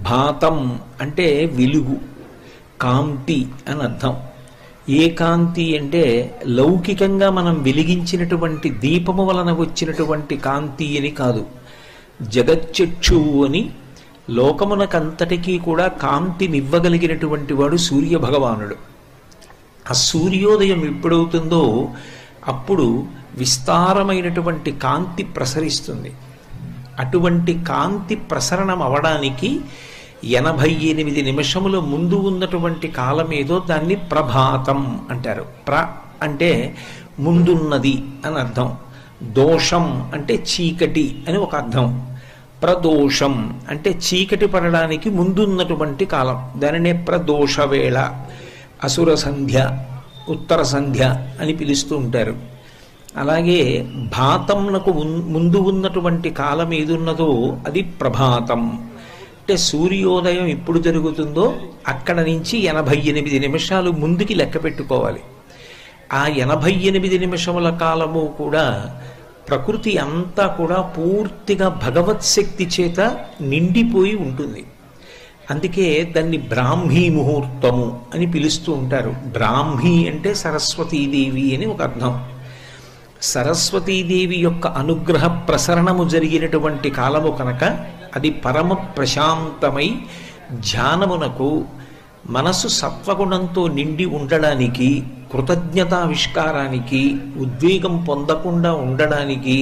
భాతం అంటే వెలుగు, కాంతి అని అర్థం. ఏ కాంతి అంటే లౌకికంగా మనం వెలిగించినటువంటి దీపము వలన వచ్చినటువంటి కాంతి అని కాదు. జగచ్చక్షువు అని లోకమునకంతటికీ కూడా కాంతినివ్వగలిగినటువంటి వాడు సూర్య భగవానుడు. ఆ సూర్యోదయం ఎప్పుడవుతుందో అప్పుడు విస్తారమైనటువంటి కాంతి ప్రసరిస్తుంది. అటువంటి కాంతి ప్రసరణం అవడానికి 88 నిమిషముల ముందు ఉన్నటువంటి కాలం ఏదో దాన్ని ప్రభాతం అంటారు. అంటే ముందున్నది అని అర్థం. దోషం అంటే చీకటి అని ఒక అర్థం. ప్రదోషం అంటే చీకటి పడడానికి ముందున్నటువంటి కాలం, దానినే ప్రదోష వేళ, అసుర సంధ్య, ఉత్తర సంధ్య అని పిలుస్తూ ఉంటారు. అలాగే భాతంనకు ముందు ఉన్నటువంటి కాలం ఏదున్నదో అది ప్రభాతం. అంటే సూర్యోదయం ఎప్పుడు జరుగుతుందో అక్కడ నుంచి 88 నిమిషాలు ముందుకి లెక్క పెట్టుకోవాలి. ఆ 88 నిమిషముల కాలము కూడా ప్రకృతి అంతా కూడా పూర్తిగా భగవత్ శక్తి చేత నిండిపోయి ఉంటుంది. అందుకే దాన్ని బ్రాహ్మీ ముహూర్తము అని పిలుస్తూ ఉంటారు. బ్రాహ్మీ అంటే సరస్వతీదేవి అని ఒక అర్థం. సరస్వతీదేవి యొక్క అనుగ్రహ ప్రసరణము జరిగినటువంటి కాలము కనుక అది పరమ ప్రశాంతమై ధ్యానమునకు మనసు సత్వగుణంతో నిండి ఉండడానికి, కృతజ్ఞతావిష్కారానికి, ఉద్వేగం పొందకుండా ఉండడానికి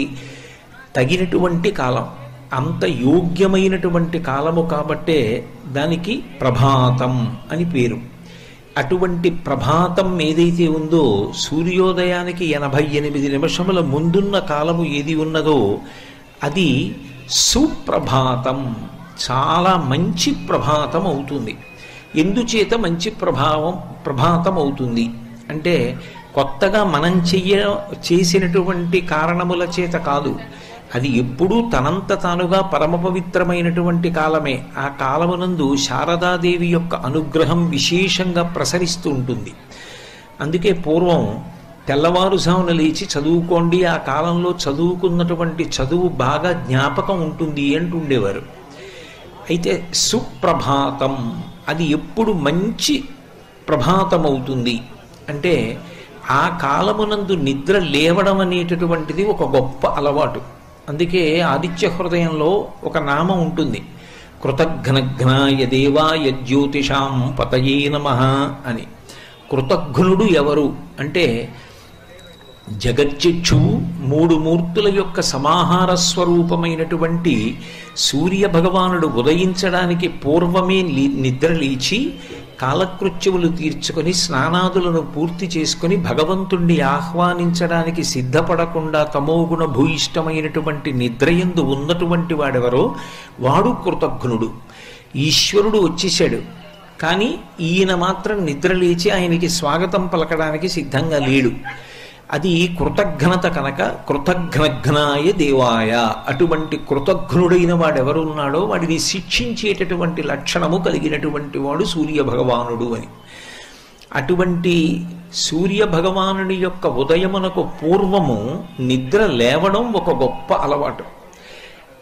తగినటువంటి కాలం. అంత యోగ్యమైనటువంటి కాలము కాబట్టే దానికి ప్రభాతం అని పేరు. అటువంటి ప్రభాతం ఏదైతే ఉందో, సూర్యోదయానికి 88 నిమిషముల ముందున్న కాలము ఏది ఉన్నదో అది సుప్రభాతం, చాలా మంచి ప్రభాతం అవుతుంది. ఎందుచేత మంచి ప్రభాతం అవుతుంది అంటే కొత్తగా మనం చేసినటువంటి కారణముల చేత కాదు. అది ఎప్పుడూ తనంత తానుగా పరమ పవిత్రమైనటువంటి కాలమే. ఆ కాలమునందు శారదాదేవి యొక్క అనుగ్రహం విశేషంగా ప్రసరిస్తూ ఉంటుంది. అందుకే పూర్వం తెల్లవారుజామున లేచి చదువుకోండి, ఆ కాలంలో చదువుకున్నటువంటి చదువు బాగా జ్ఞాపకం ఉంటుంది అంటుండేవారు. అయితే సుప్రభాతం అది ఎప్పుడు మంచి ప్రభాతం అవుతుంది అంటే ఆ కాలమునందు నిద్ర లేవడం అనేటటువంటిది ఒక గొప్ప అలవాటు. అందుకే ఆదిత్య హృదయంలో ఒక నామం ఉంటుంది, కృతఘ్నఘ్నాయ దేవాయ జ్యోతిషాం పతయే నమః అని. కృతఘ్నుడు ఎవరు అంటే జగచ్చక్షువు, 3 మూర్తుల యొక్క సమాహార స్వరూపమైనటువంటి సూర్య భగవానుడు ఉదయించడానికి పూర్వమే నిద్రలేచి కాలకృత్యములు తీర్చుకొని స్నానాదులను పూర్తి చేసుకుని భగవంతుణ్ణి ఆహ్వానించడానికి సిద్ధపడకుండా తమోగుణ భూయిష్టమైనటువంటి నిద్రయందు ఉన్నటువంటి వాడెవరో వాడు కృతఘ్నుడు. ఈశ్వరుడు వచ్చేశాడు, కానీ ఈయన మాత్రం నిద్రలేచి ఆయనకి స్వాగతం పలకడానికి సిద్ధంగా లేడు. అది కృతఘ్నత కనుక కృతఘ్నఘ్నాయ దేవాయ, అటువంటి కృతఘ్నుడైన వాడెవరున్నాడో వాడిని శిక్షించేటటువంటి లక్షణము కలిగినటువంటి వాడు సూర్య భగవానుడు అని. అటువంటి సూర్య భగవానుని యొక్క ఉదయమునకు పూర్వము నిద్ర లేవడం ఒక గొప్ప అలవాటు.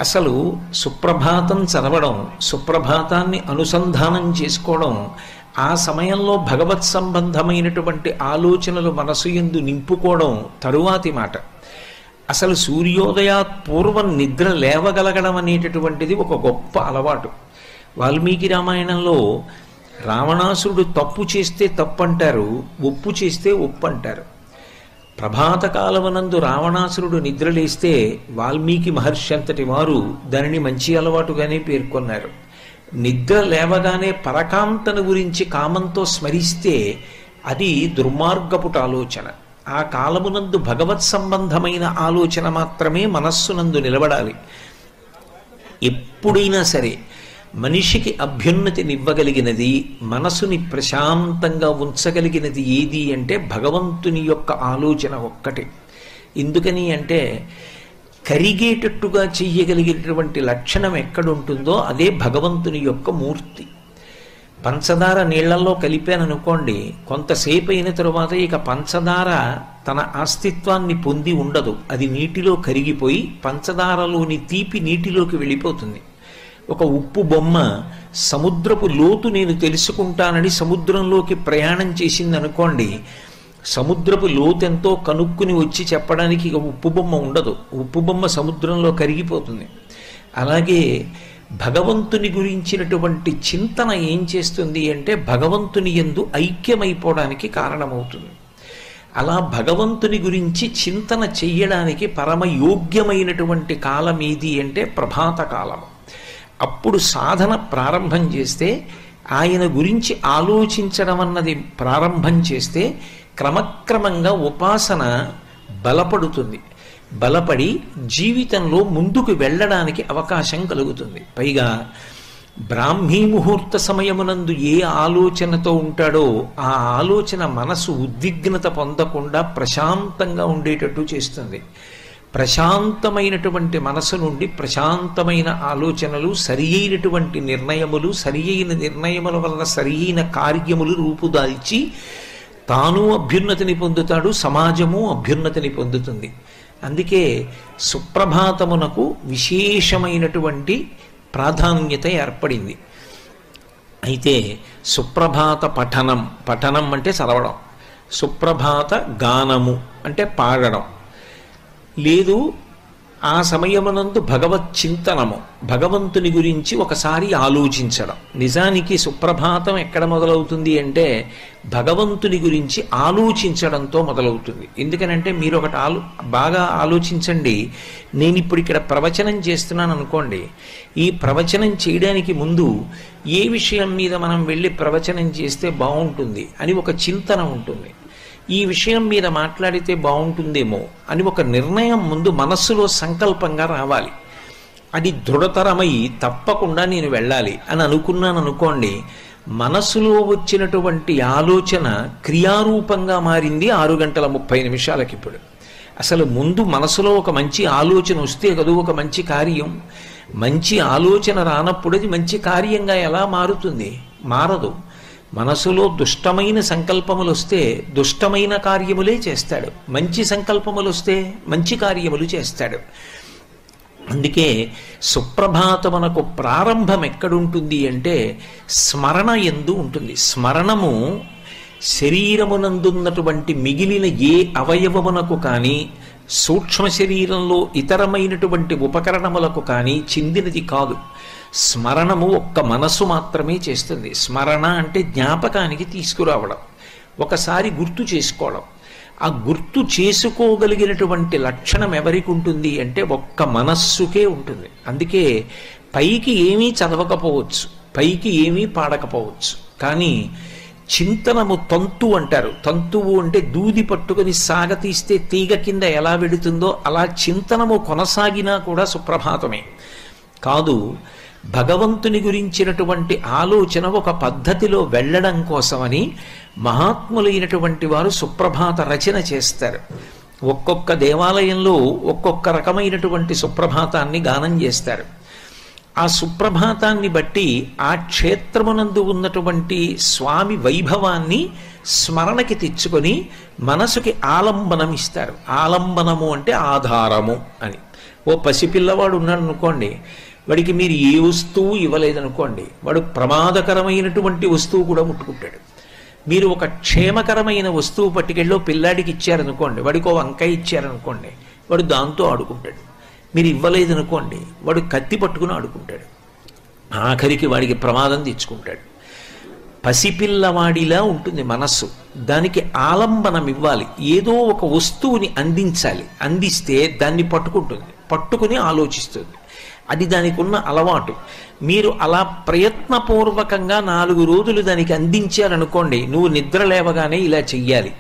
అసలు సుప్రభాతం చదవడం, సుప్రభాతాన్ని అనుసంధానం చేసుకోవడం, ఆ సమయంలో భగవత్ సంబంధమైనటువంటి ఆలోచనలు మనసు యందు నింపుకోవడం తరువాతి మాట. అసలు సూర్యోదయాత్ పూర్వం నిద్ర లేవగలగడం అనేటటువంటిది ఒక గొప్ప అలవాటు. వాల్మీకి రామాయణంలో రావణాసురుడు తప్పు చేస్తే తప్పు అంటారు, ఒప్పు చేస్తే ఒప్పు అంటారు. ప్రభాత కాలమునందు రావణాసురుడు నిద్రలేస్తే వాల్మీకి మహర్షి అంతటి వారు దానిని మంచి అలవాటుగానే పేర్కొన్నారు. నిద్ర లేవగానే పరకాంతను గురించి కామంతో స్మరిస్తే అది దుర్మార్గపుట ఆలోచన. ఆ కాలమునందు భగవత్ సంబంధమైన ఆలోచన మాత్రమే మనస్సునందు నిలబడాలి. ఎప్పుడైనా సరే మనిషికి అభ్యున్నతినివ్వగలిగినది, మనసుని ప్రశాంతంగా ఉంచగలిగినది ఏది అంటే భగవంతుని యొక్క ఆలోచన ఒక్కటే. ఎందుకని అంటే కరిగేటట్టుగా చెయ్యగలిగేటటువంటి లక్షణం ఎక్కడుంటుందో అదే భగవంతుని యొక్క మూర్తి. పంచదార నీళ్లలో కలిపాననుకోండి, కొంతసేపు అయిన తరువాత ఇక పంచదార తన అస్తిత్వాన్ని పొంది ఉండదు. అది నీటిలో కరిగిపోయి పంచదారలోని తీపి నీటిలోకి వెళ్ళిపోతుంది. ఒక ఉప్పు బొమ్మ సముద్రపు లోతు నేను తెలుసుకుంటానని సముద్రంలోకి ప్రయాణం చేసింది అనుకోండి, సముద్రపు లోతెంతో కనుక్కుని వచ్చి చెప్పడానికి ఇక ఉప్పు బొమ్మ ఉండదు, ఉప్పు బొమ్మ సముద్రంలో కరిగిపోతుంది. అలాగే భగవంతుని గురించినటువంటి చింతన ఏం చేస్తుంది అంటే భగవంతుని యందు ఐక్యమైపోవడానికి కారణమవుతుంది. అలా భగవంతుని గురించి చింతన చెయ్యడానికి పరమయోగ్యమైనటువంటి కాలం ఏది అంటే ప్రభాత కాలం. అప్పుడు సాధన ప్రారంభం చేస్తే, ఆయన గురించి ఆలోచించడం అన్నది ప్రారంభం చేస్తే క్రమక్రమంగా ఉపాసన బలపడుతుంది. బలపడి జీవితంలో ముందుకు వెళ్ళడానికి అవకాశం కలుగుతుంది. పైగా బ్రాహ్మీ ముహూర్త సమయమునందు ఏ ఆలోచనతో ఉంటాడో ఆ ఆలోచన మనసు ఉద్విగ్నత పొందకుండా ప్రశాంతంగా ఉండేటట్టు చేస్తుంది. ప్రశాంతమైనటువంటి మనసు నుండి ప్రశాంతమైన ఆలోచనలు, సరి అయినటువంటి నిర్ణయములు, సరి అయిన నిర్ణయముల వలన సరి అయిన కార్యములు రూపుదాల్చి తాను అభ్యున్నతిని పొందుతాడు, సమాజము అభ్యున్నతిని పొందుతుంది. అందుకే సుప్రభాతమునకు విశేషమైనటువంటి ప్రాధాన్యత ఏర్పడింది. అయితే సుప్రభాత పఠనం, పఠనం అంటే చదవడం, సుప్రభాత గానము అంటే పాడడం, లేదు ఆ సమయమునందు భగవత్ చింతనము, భగవంతుని గురించి ఒకసారి ఆలోచించడం. నిజానికి సుప్రభాతం ఎక్కడ మొదలవుతుంది అంటే భగవంతుని గురించి ఆలోచించడంతో మొదలవుతుంది. ఎందుకనంటే మీరు ఒకటి బాగా ఆలోచించండి. నేను ఇప్పుడు ఇక్కడ ప్రవచనం చేస్తున్నాను అనుకోండి, ఈ ప్రవచనం చేయడానికి ముందు ఏ విషయం మీద మనం వెళ్ళి ప్రవచనం చేస్తే బాగుంటుంది అని ఒక చింతన ఉంటుంది. ఈ విషయం మీద మాట్లాడితే బాగుంటుందేమో అని ఒక నిర్ణయం ముందు మనస్సులో సంకల్పంగా రావాలి. అది దృఢతరమై తప్పకుండా నేను వెళ్ళాలి అని అనుకున్నాను అనుకోండి, మనస్సులో వచ్చినటువంటి ఆలోచన క్రియారూపంగా మారింది 6 గంటల 30 నిమిషాలకి. ఇప్పుడు అసలు ముందు మనసులో ఒక మంచి ఆలోచన వస్తే కదా ఒక మంచి కార్యం. మంచి ఆలోచన రానప్పుడు అది మంచి కార్యంగా ఎలా మారుతుంది? మారదు. మనసులో దుష్టమైన సంకల్పములు వస్తే దుష్టమైన కార్యములే చేస్తాడు, మంచి సంకల్పములు వస్తే మంచి కార్యములు చేస్తాడు. అందుకే సుప్రభాతమునకు ప్రారంభం ఎక్కడుంటుంది అంటే స్మరణ యందు ఉంటుంది. స్మరణము శరీరమునందున్నటువంటి మిగిలిన ఏ అవయవమునకు కానీ సూక్ష్మ శరీరంలో ఇతరమైనటువంటి ఉపకరణములకు కానీ చెందినది కాదు. స్మరణము ఒక్క మనసు మాత్రమే చేస్తుంది. స్మరణ అంటే జ్ఞాపకానికి తీసుకురావడం, ఒకసారి గుర్తు చేసుకోవడం. ఆ గుర్తు చేసుకోగలిగినటువంటి లక్షణం ఎవరికి ఉంటుంది అంటే ఒక్క మనస్సుకే ఉంటుంది. అందుకే పైకి ఏమీ చదవకపోవచ్చు, పైకి ఏమీ పాడకపోవచ్చు, కానీ చింతనము తంతు అంటారు. తంతువు అంటే దూది పట్టుకుని సాగతీస్తే తీగ కింద ఎలా వెడుతుందో అలా చింతనము కొనసాగినా కూడా సుప్రభాతమే కాదు. భగవంతుని గురించినటువంటి ఆలోచన ఒక పద్ధతిలో వెళ్ళడం కోసమని మహాత్ములైనటువంటి వారు సుప్రభాత రచన చేస్తారు. ఒక్కొక్క దేవాలయంలో ఒక్కొక్క రకమైనటువంటి సుప్రభాతాన్ని గానం చేస్తారు. ఆ సుప్రభాతాన్ని బట్టి ఆ క్షేత్రమునందు ఉన్నటువంటి స్వామి వైభవాన్ని స్మరణకి తెచ్చుకొని మనసుకి ఆలంబనం ఇస్తారు. ఆలంబనము అంటే ఆధారము అని. ఓ పసిపిల్లవాడు ఉన్నాడు అనుకోండి, వాడికి మీరు ఏ వస్తువు ఇవ్వలేదనుకోండి, వాడు ప్రమాదకరమైనటువంటి వస్తువు కూడా ముట్టుకుంటాడు. మీరు ఒక క్షేమకరమైన వస్తువు పట్టుకెళ్ళి పిల్లాడికి ఇచ్చారనుకోండి, వాడికి ఓ వంకాయ ఇచ్చారనుకోండి, వాడు దాంతో ఆడుకుంటాడు. మీరు ఇవ్వలేదనుకోండి, వాడు కత్తి పట్టుకుని ఆడుకుంటాడు. ఆఖరికి వాడికి ప్రమాదం తెచ్చుకుంటాడు. పసిపిల్లవాడిలా ఉంటుంది మనస్సు. దానికి ఆలంబనం ఇవ్వాలి, ఏదో ఒక వస్తువుని అందించాలి. అందిస్తే దాన్ని పట్టుకుంటుంది, పట్టుకుని ఆలోచిస్తుంది. అది దానికి ఉన్న అలవాటు. మీరు అలా ప్రయత్నపూర్వకంగా 4 రోజులు దానికి అందించారనుకోండి, నువ్వు నిద్ర లేవగానే ఇలా చెయ్యాలి.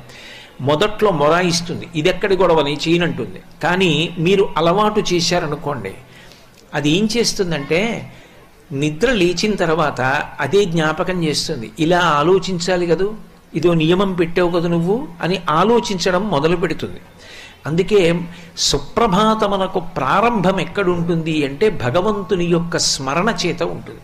మొదట్లో మొరాయిస్తుంది, ఇదెక్కడి గొడవని చేయనంటుంది. కానీ మీరు అలవాటు చేశారనుకోండి, అది ఏం చేస్తుందంటే నిద్ర లేచిన తర్వాత అదే జ్ఞాపకం చేస్తుంది. ఇలా ఆలోచించాలి కదూ, ఇదో నియమం పెట్టావు కదా నువ్వు అని ఆలోచించడం మొదలు పెడుతుంది. అందుకే సుప్రభాతమునకు ప్రారంభం ఎక్కడుంటుంది అంటే భగవంతుని యొక్క స్మరణ చేత ఉంటుంది.